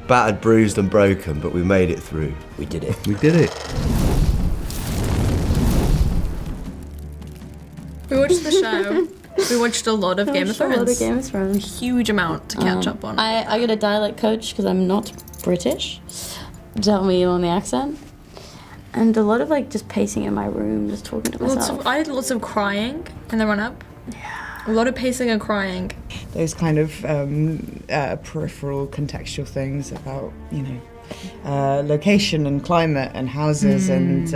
battered, bruised and broken, but we made it through. We did it. We did it. We watched the show. We watched a lot of Game of Thrones. A lot of Game of Thrones. Huge amount to catch up on. I got a dialect coach because I'm not British to help me on the accent. And a lot of just pacing in my room, just talking to myself. I did lots of crying in the run-up. Yeah. A lot of pacing and crying. Those kind of peripheral contextual things about, location and climate and houses and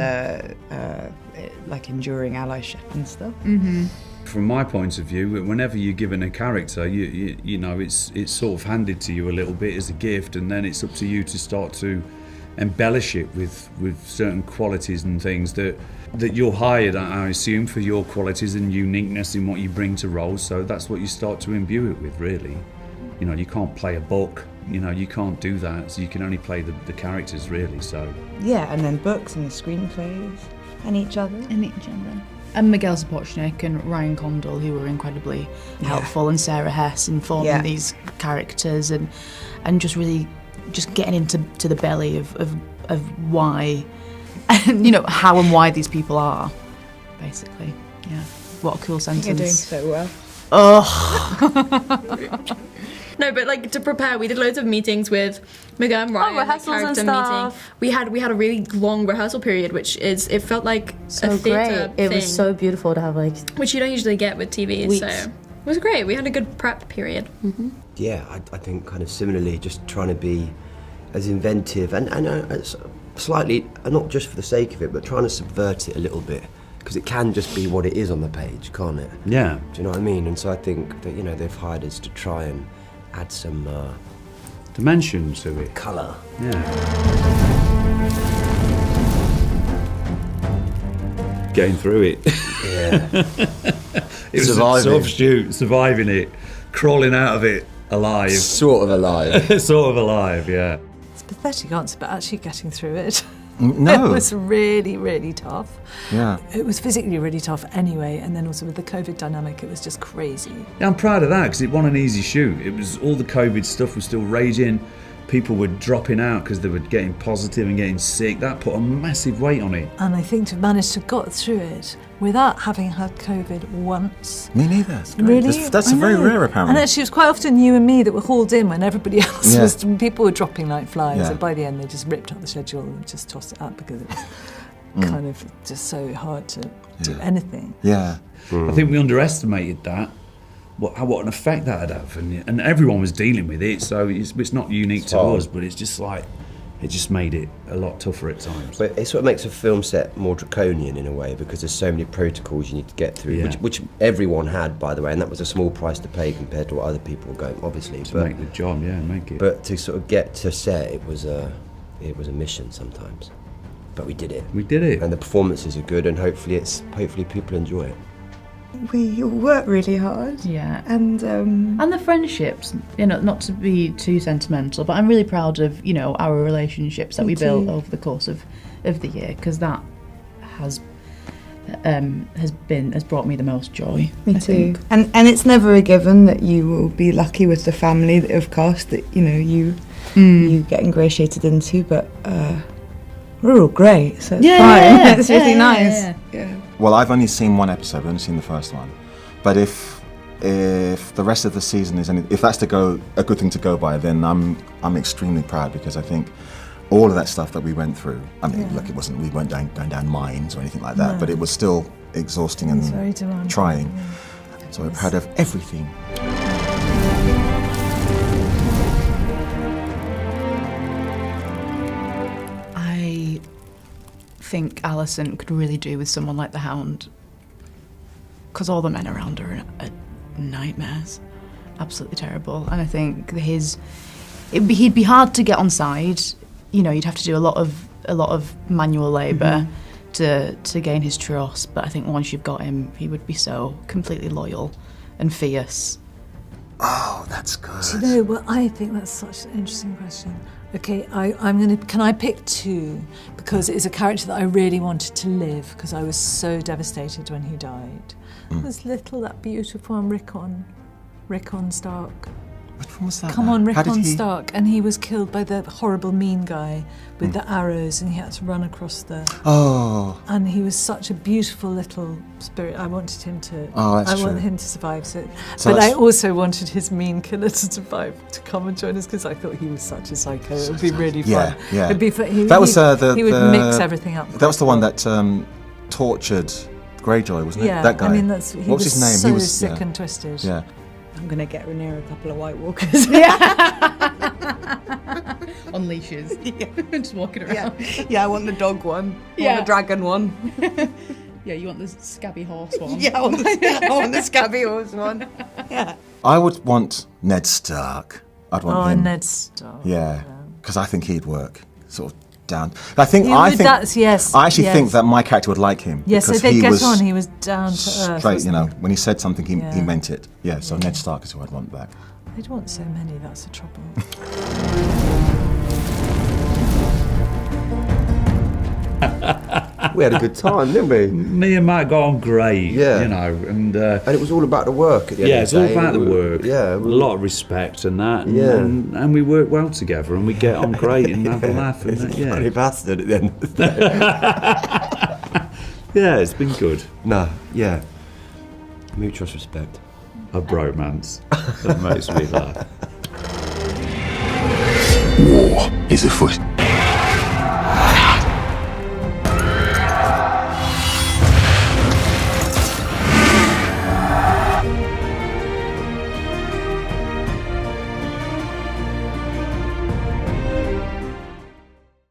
enduring allyship and stuff. Mm-hmm. From my point of view, whenever you're given a character, you know it's sort of handed to you a little bit as a gift, and then it's up to you to start to embellish it with certain qualities and things that you're hired, I assume, for your qualities and uniqueness in what you bring to roles. So that's what you start to imbue it with, really. You can't play a book. You can't do that. So you can only play the characters, really. So yeah, and then books and the screenplays and each other. And Miguel Sapochnik and Ryan Condal, who were incredibly helpful, and Sarah Hess in forming these characters and just really just getting into the belly of why, and how and why these people are, basically. Yeah, what a cool sentence. You're doing so well. Oh. No, but to prepare, we did loads of meetings with Miguel and Ryan. Rehearsals and stuff. Meeting. We had a really long rehearsal period, it felt like so a theatre great. It thing, was so beautiful to have which you don't usually get with TV. Weeks. So it was great. We had a good prep period. Mm-hmm. Yeah, I think kind of similarly, just trying to be as inventive and slightly, not just for the sake of it, but trying to subvert it a little bit. Because it can just be what it is on the page, can't it? yeah. Do you know what I mean? And so I think that, they've hired us to try and add some Dimension to it. colour. Yeah. Getting through it. Yeah. It was Surviving. a tough shoot, surviving it, crawling out of it alive. Sort of alive. Sort of alive, yeah. It's a pathetic answer, but actually getting through it. No. It was really, really tough. Yeah. It was physically really tough anyway, and then also with the COVID dynamic, it was just crazy. Yeah, I'm proud of that because it wasn't an easy shoot. It was all the COVID stuff was still raging. People were dropping out because they were getting positive and getting sick. That put a massive weight on it. And I think to manage to got through it without having had COVID once. Me neither. It's great. Really? That's I very know. rare, apparently. And actually, it was quite often you and me that were hauled in when everybody else Yeah. was. People were dropping like flies. Yeah. And by the end, they just ripped up the schedule and just tossed it up because it was kind of just so hard to do anything. Yeah. I think we underestimated that, what an effect that would have, and everyone was dealing with it. So it's not unique to hard. us, but it's just it just made it a lot tougher at times. But it sort of makes a film set more draconian in a way because there's so many protocols you need to get through, Yeah. which everyone had, by the way, and that was a small price to pay compared to what other people were going, obviously. To make the job, make it. But to sort of get to set, it was a mission sometimes. But we did it. We did it. And the performances are good, and hopefully people enjoy it. We work really hard. Yeah. And the friendships, not to be too sentimental, but I'm really proud of, our relationships that we built over the course of the year, because that has brought me the most joy. Me I too. think. And it's never a given that you will be lucky with the family of cast that you get ingratiated into, but we're all great, so it's fine. It's really nice. Yeah. Well, I've only seen one episode. I've only seen the first one. But if the rest of the season if that's a good thing to go by, then I'm extremely proud, because I think all of that stuff that we went through. I mean, look, we weren't going down mines or anything like that, but it was still exhausting and very demanding, trying. yeah. So we're proud of everything. I think Alison could really do with someone like the Hound, because all the men around her are nightmares, absolutely terrible. And I think he'd be hard to get on side. You'd have to do a lot of manual labour to gain his trust. But I think once you've got him, he would be so completely loyal and fierce. Oh, that's good. Do you know what? I think that's such an interesting question. Okay, can I pick two? Because it's a character that I really wanted to live, because I was so devastated when he died. There's that beautiful one, Rickon Stark. Which one was that? Come on, How did Rickon he- Stark, and he was killed by the horrible mean guy with the arrows, and he had to run across the. Oh, And he was such a beautiful little spirit. I wanted him to. Oh, that's I want true. him to survive. So but I that's- also wanted his mean killer to survive, to come and join us, because I thought he was such a psycho. It would be really Yeah, fun. yeah. It'd be fun. He, that was he, the. he would the- mix everything up. That was the one that tortured Greyjoy, wasn't it? Yeah, That guy. I mean, that's he What was was his name? so He was sick yeah. and twisted. Yeah. I'm gonna get Rhaenyra a couple of White Walkers. On leashes. Just walking around. Yeah, I want the dog one. I Yeah. want the dragon one. Yeah, you want the scabby horse one? Yeah, I want the scabby horse one. Yeah. I would want Ned Stark. I'd want Oh, him. Ned Stark. Yeah, because I think he'd work sort of down. I think. He I would- think. that's- yes, I actually yes. think that my character would like him. Yes, so because they he get was on. He was down to earth. straight. wasn't You know, he? when he said something, he Yeah. meant it. Yeah. So Ned Stark is who I'd want back. They'd want so many. That's the trouble. We had a good time, didn't we? Me and Matt got on great. Yeah. You know, and. And it was all about the work at the end Yeah, of it's the all day. about the work. Yeah. A lot of respect and that. And, Yeah. and we work well together and we get on great and have a laugh. And It's a yeah. funny bastard at the end of the day. Yeah, it's been good. No, yeah. Mutual respect. A bromance. That makes me laugh. War is afoot.